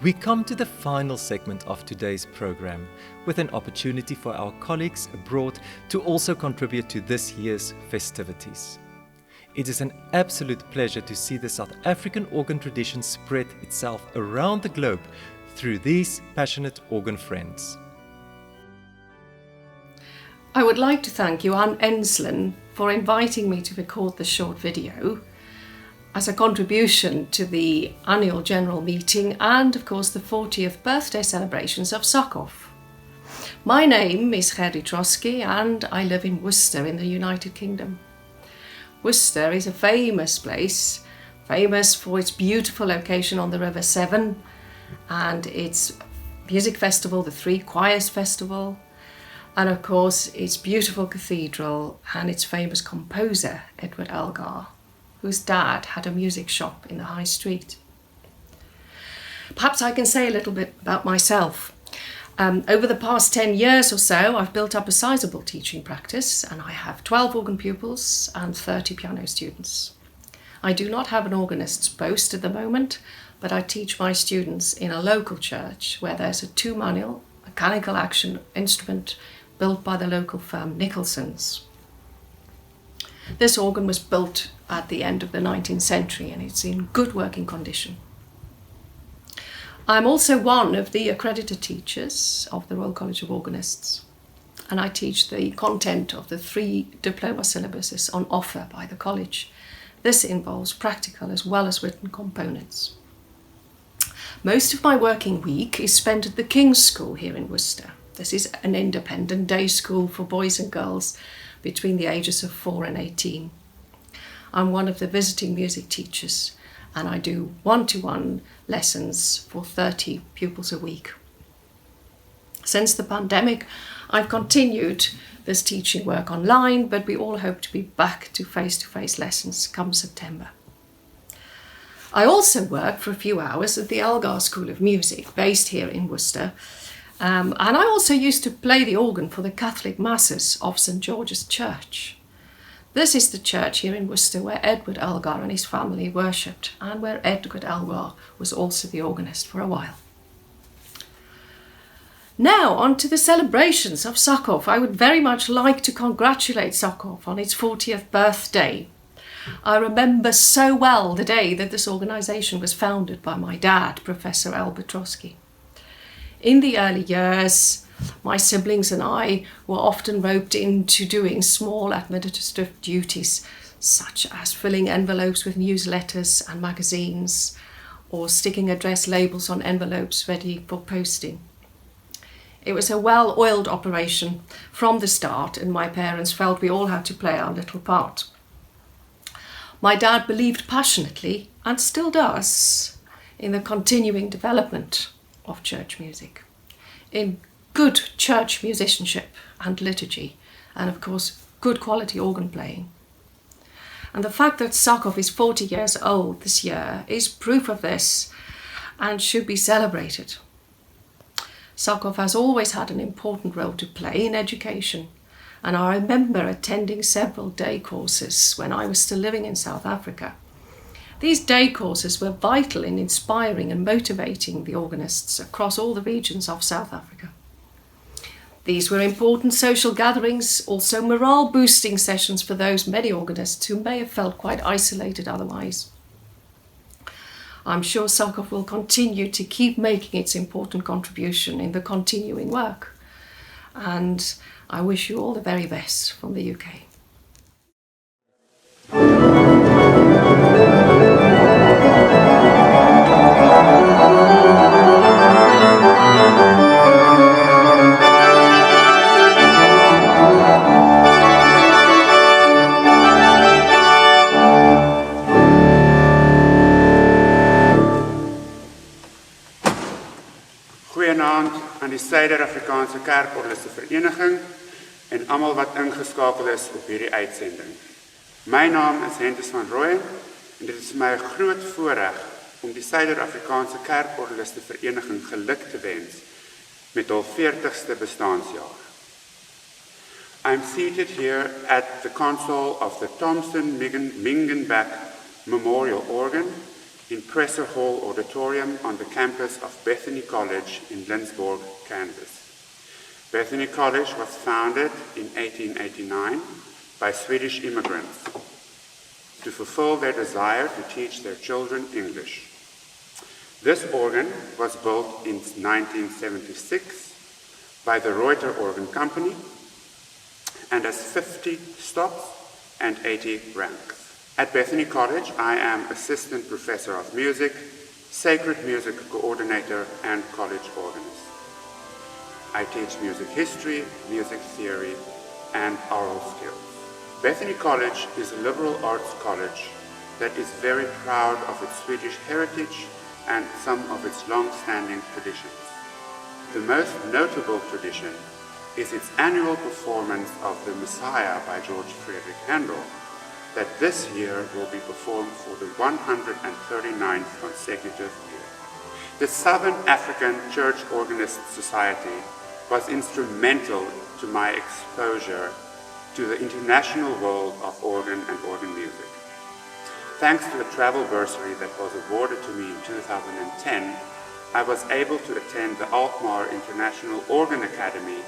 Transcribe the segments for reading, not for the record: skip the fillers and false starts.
We come to the final segment of today's program with an opportunity for our colleagues abroad to also contribute to this year's festivities. It is an absolute pleasure to see the South African organ tradition spread itself around the globe through these passionate organ friends. I would like to thank Johan Enslen for inviting me to record this short video as a contribution to the annual general meeting and, of course, the 40th birthday celebrations of Sokhof. My name is Gerdy Trotsky and I live in Worcester in the United Kingdom. Worcester is a famous place, famous for its beautiful location on the River Severn and its music festival, the Three Choirs Festival, and of course its beautiful cathedral and its famous composer, Edward Elgar, whose dad had a music shop in the high street. Perhaps I can say a little bit about myself. Over the past 10 years or so, I've built up a sizable teaching practice and I have 12 organ pupils and 30 piano students. I do not have an organist's post at the moment, but I teach my students in a local church where there's a two-manual mechanical action instrument built by the local firm Nicholson's. This organ was built at the end of the 19th century and it's in good working condition. I'm also one of the accredited teachers of the Royal College of Organists and I teach the content of the 3 diploma syllabuses on offer by the college. This involves practical as well as written components. Most of my working week is spent at the King's School here in Worcester. This is an independent day school for boys and girls between the ages of 4 and 18. I'm one of the visiting music teachers and I do one-to-one lessons for 30 pupils a week. Since the pandemic, I've continued this teaching work online, but we all hope to be back to face-to-face lessons come September. I also work for a few hours at the Elgar School of Music, based here in Worcester, and I also used to play the organ for the Catholic Masses of St. George's Church. This is the church here in Worcester where Edward Elgar and his family worshipped and where Edward Elgar was also the organist for a while. Now on to the celebrations of Sokhof. I would very much like to congratulate Sokhof on its 40th birthday. I remember so well the day that this organisation was founded by my dad, Professor Albert Trotsky. In the early years, my siblings and I were often roped into doing small administrative duties, such as filling envelopes with newsletters and magazines, or sticking address labels on envelopes ready for posting. It was a well-oiled operation from the start, and my parents felt we all had to play our little part. My dad believed passionately, and still does, in the continuing development of church music, in good church musicianship and liturgy, and of course good quality organ playing. And the fact that Sokhof is 40 years old this year is proof of this and should be celebrated. Sokhof has always had an important role to play in education, and I remember attending several day courses when I was still living in South Africa. These day courses were vital in inspiring and motivating the organists across all the regions of South Africa. These were important social gatherings, also morale-boosting sessions for those many organists who may have felt quite isolated otherwise. I'm sure Sokhof will continue to keep making its important contribution in the continuing work. And I wish you all the very best from the UK. Goeienaand aan die Suider-Afrikaanse Kerkorreliste Vereniging en almal wat ingeskakel is op hierdie uitsending. My naam is Hentes van Rooyen en dit is my groot voorreg om die Suider-Afrikaanse Kerkorreliste Vereniging geluk te wens met hul 40ste bestaanjaar. I'm seated here at the console of the Thomson Mingenbach Memorial Organ in Presser Hall Auditorium on the campus of Bethany College in Lindsborg, Kansas. Bethany College was founded in 1889 by Swedish immigrants to fulfill their desire to teach their children English. This organ was built in 1976 by the Reuter Organ Company and has 50 stops and 80 ranks. At Bethany College, I am Assistant Professor of Music, Sacred Music Coordinator, and College Organist. I teach music history, music theory, and oral skills. Bethany College is a liberal arts college that is very proud of its Swedish heritage and some of its long-standing traditions. The most notable tradition is its annual performance of The Messiah by George Friedrich Handel, that this year will be performed for the 139th consecutive year. The Southern African Church Organist Society was instrumental to my exposure to the international world of organ and organ music. Thanks to a travel bursary that was awarded to me in 2010, I was able to attend the Alkmaar International Organ Academy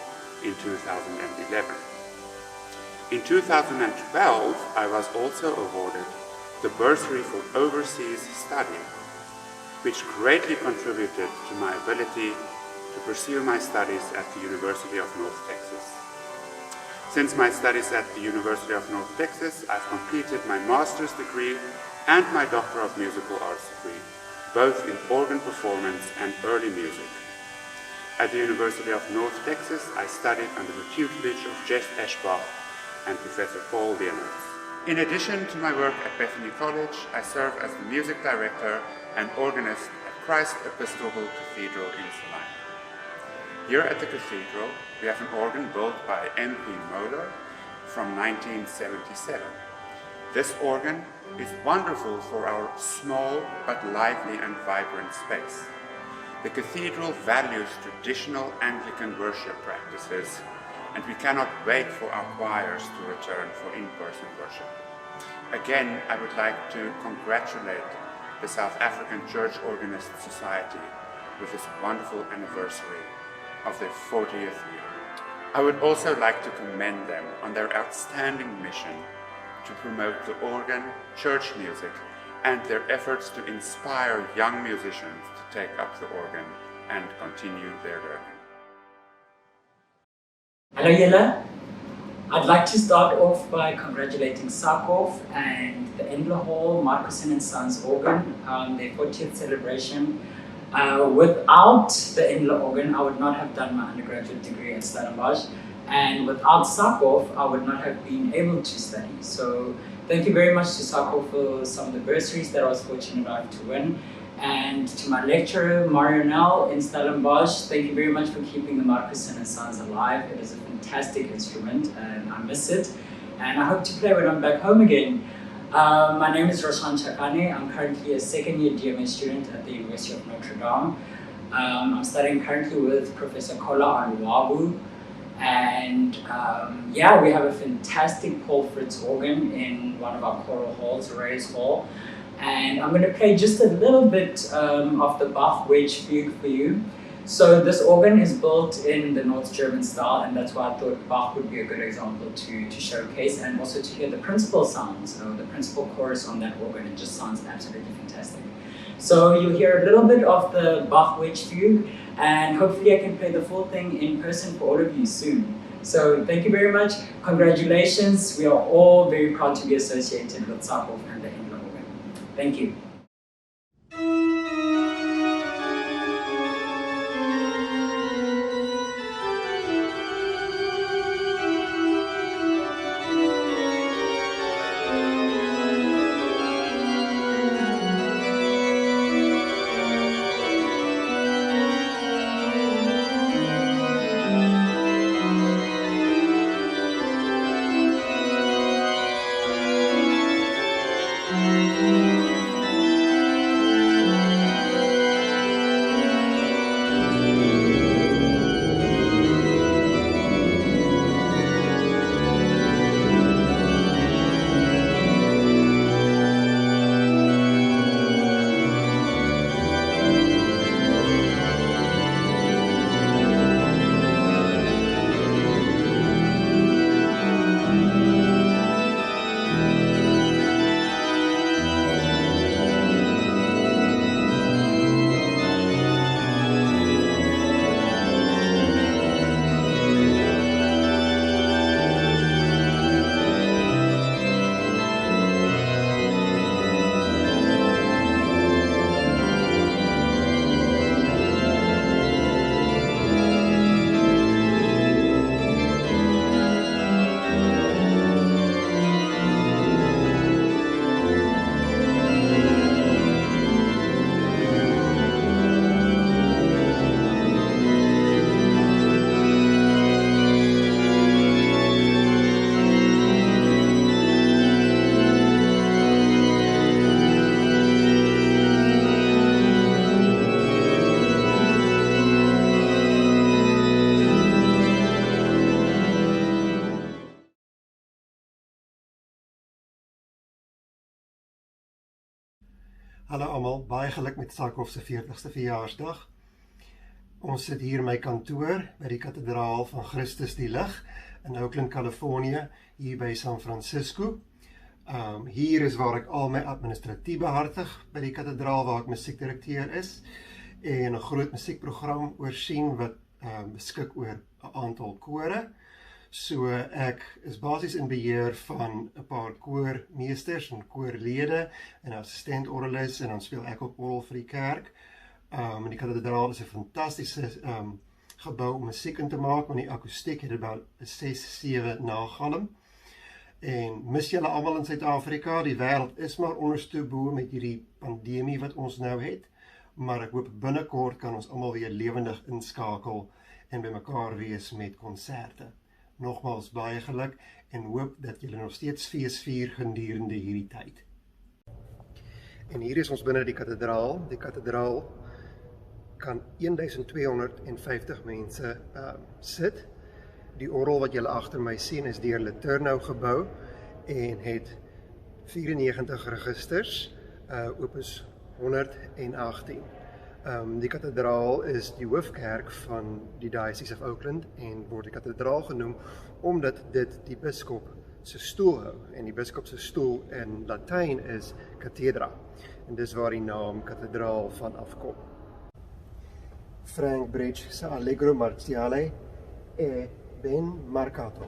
in 2011. In 2012, I was also awarded the bursary for overseas study, which greatly contributed to my ability to pursue my studies at the University of North Texas. Since my studies at the University of North Texas, I've completed my master's degree and my Doctor of Musical Arts degree, both in organ performance and early music. At the University of North Texas, I studied under the tutelage of Jess Eschbach and Professor Paul Leonards. In addition to my work at Bethany College, I serve as the music director and organist at Christ Episcopal Cathedral in Salina. Here at the cathedral, we have an organ built by M.P. Moeller from 1977. This organ is wonderful for our small but lively and vibrant space. The cathedral values traditional Anglican worship practices, and we cannot wait for our choirs to return for in-person worship. Again, I would like to congratulate the South African Church Organist Society with this wonderful anniversary of their 40th year. I would also like to commend them on their outstanding mission to promote the organ, church music, and their efforts to inspire young musicians to take up the organ and continue their learning. Hello Yella. I'd like to start off by congratulating Sakov and the Endler Hall, Markussen and Sons organ on their 40th celebration. Without the Endler organ, I would not have done my undergraduate degree at Stellenbosch, and without Sakov, I would not have been able to study. So thank you very much to Sakov for some of the bursaries that I was fortunate enough to win. And to my lecturer, Nell in Stellenbosch, thank you very much for keeping the Markussen and Sons alive. It is a fantastic instrument and I miss it. And I hope to play when I'm back home again. My name is Roshan Chakane. I'm currently a second year DMA student at the University of Notre Dame. I'm studying currently with Professor Kola Anwabu. And yeah, we have a fantastic Paul Fritz organ in one of our choral halls, Ray's Hall. And I'm going to play just a little bit of the Bach Wedge Fugue for you. So this organ is built in the North German style, and that's why I thought Bach would be a good example to showcase, and also to hear the principal sounds. So the principal chorus on that organ, it just sounds absolutely fantastic. So you'll hear a little bit of the Bach Wedge Fugue, and hopefully I can play the full thing in person for all of you soon. So thank you very much. Congratulations. We are all very proud to be associated with Sakov and the Endler organ. Thank you. Hallo almal, baie geluk met Sakhoff se 40ste verjaarsdag. Ons sit hier in my kantoor by die Kathedraal van Christus die Lig in Oakland, Kalifornië, hier by San Francisco. Hier is waar ek al my administratief behartig by die kathedraal waar ek musiekdirekteur is en 'n groot musiekprogram oorsien wat beskik oor 'n aantal kore. So ek is basies in beheer van 'n paar koormeesters en koorlede en assistent orreliste en dan speel ek op orrel vir die kerk. En die kathedraal is 'n fantastiese gebou om musiek in te maak, want die akoestiek het about 6-7 nagalm. En mis julle almal in Suid-Afrika, die wêreld is maar ondersteboe met hierdie pandemie wat ons nou het, maar ek hoop binnekort kan ons almal weer lewendig inskakel en by mekaar wees met konserte. Nogmaals baie geluk en hoop dat julle nog steeds fees vier gedurende hierdie tyd. En hier is ons binne die kathedraal. Die kathedraal kan 1250 mense sit. Die orgel wat julle agter my sien is deur Letourneau gebou en het 94 registers, opus 118. Die kathedraal is die hoofkerk van die Diocese of Oakland en word die kathedraal genoem omdat dit die biskop se stoel hou. En die biskop se stoel in Latyn is cathedra. En dis waar die naam kathedraal van afkom. Frank Bridge se Allegro Marziale e ben marcato.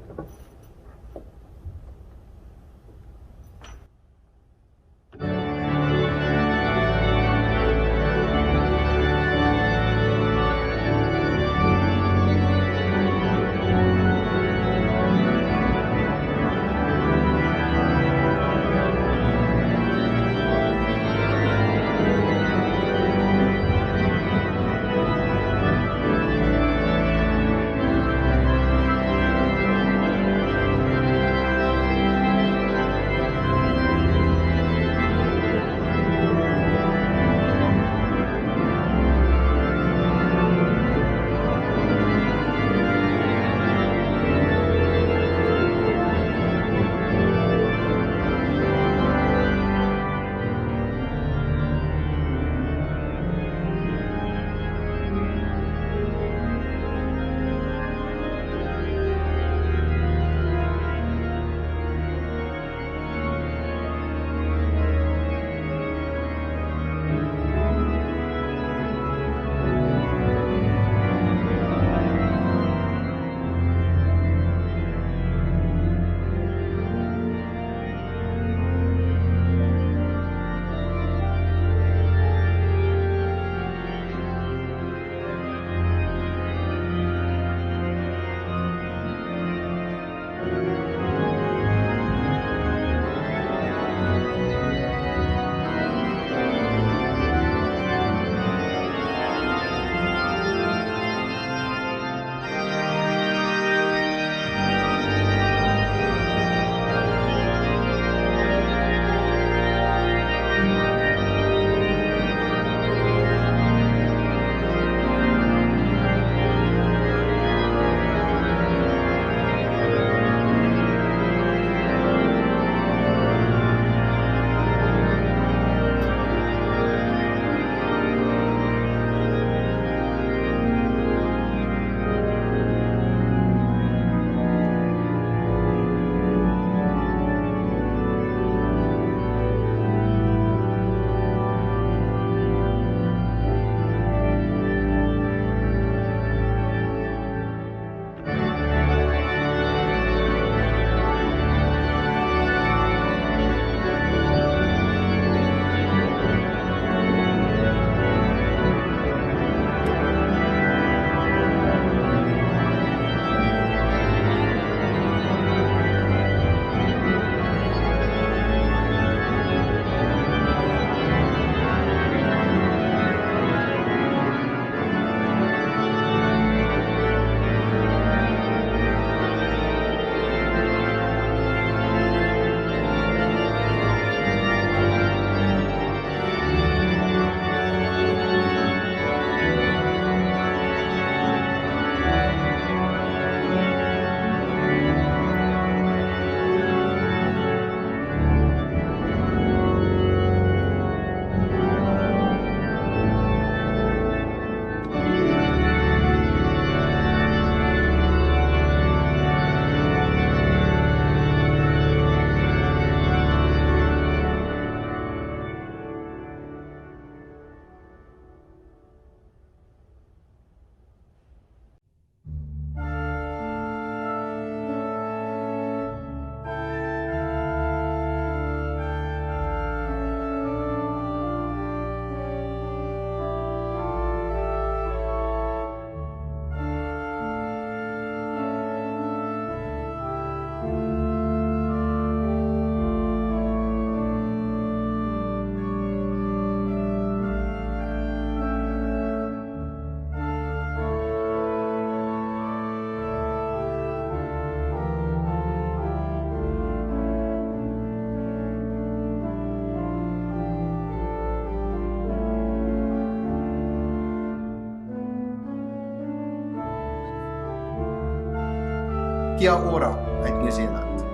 Kia ora uit Nieu-Seeland.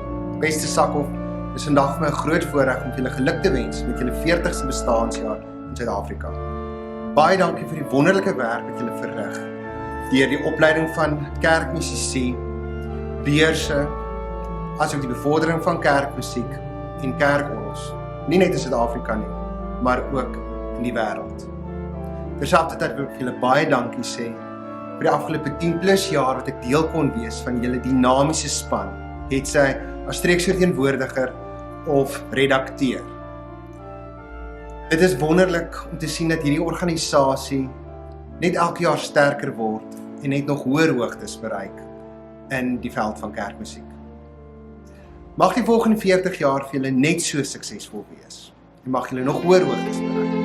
Beste Sakhof, dis vandag vir my 'n groot voorreg om julle geluk te wens met julle 40ste bestaanjaar in Suid-Afrika. Baie dankie vir die wonderlike werk wat julle verrig deur die opleiding van kerkmusici, beurse, asook die bevordering van kerkmusiek en kerkorgels, nie net in Suid-Afrika nie, maar ook in die wêreld. Terselfdertyd wil ek julle baie dankie sê vir die afgelope 10+ jaar wat ek deel kon wees van julle dinamiese span, het sy as streeksverteenwoordiger of redakteur. Dit is wonderlik om te sien dat hierdie organisasie net elke jaar sterker word en net nog hoër hoogtes bereik in die veld van kerkmusiek. Mag die volgende 40 jaar vir julle net so suksesvol wees en mag julle nog hoër hoogtes bereik.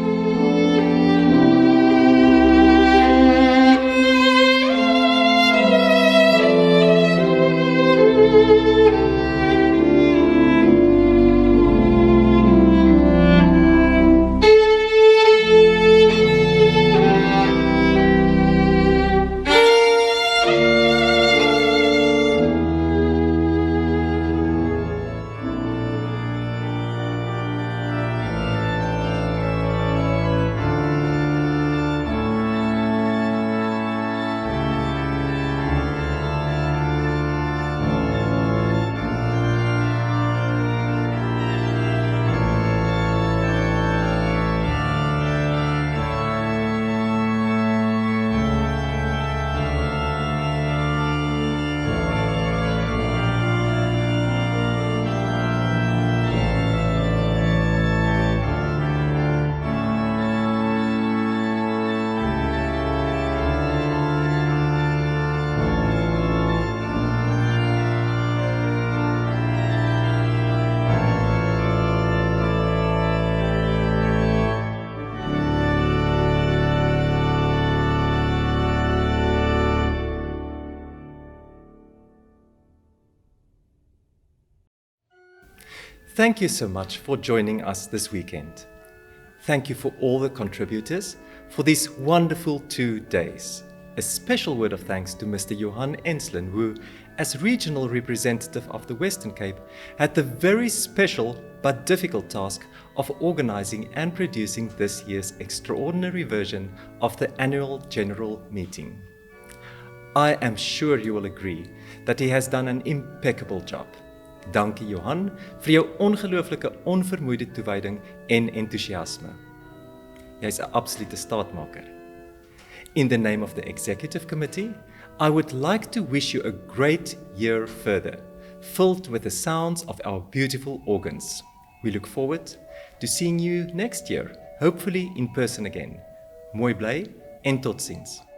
Thank you so much for joining us this weekend. Thank you for all the contributors for these wonderful 2 days. A special word of thanks to Mr. Johan Enslin, who, as regional representative of the Western Cape, had the very special but difficult task of organizing and producing this year's extraordinary version of the annual general meeting. I am sure you will agree that he has done an impeccable job. Dankie Johan vir jou ongelooflike onvermoeide toewyding en entoesiasme. Jy's 'n absolute staatmaker. In the name of the Executive Committee, I would like to wish you a great year further, filled with the sounds of our beautiful organs. We look forward to seeing you next year, hopefully in person again. Mooi bly en totsiens.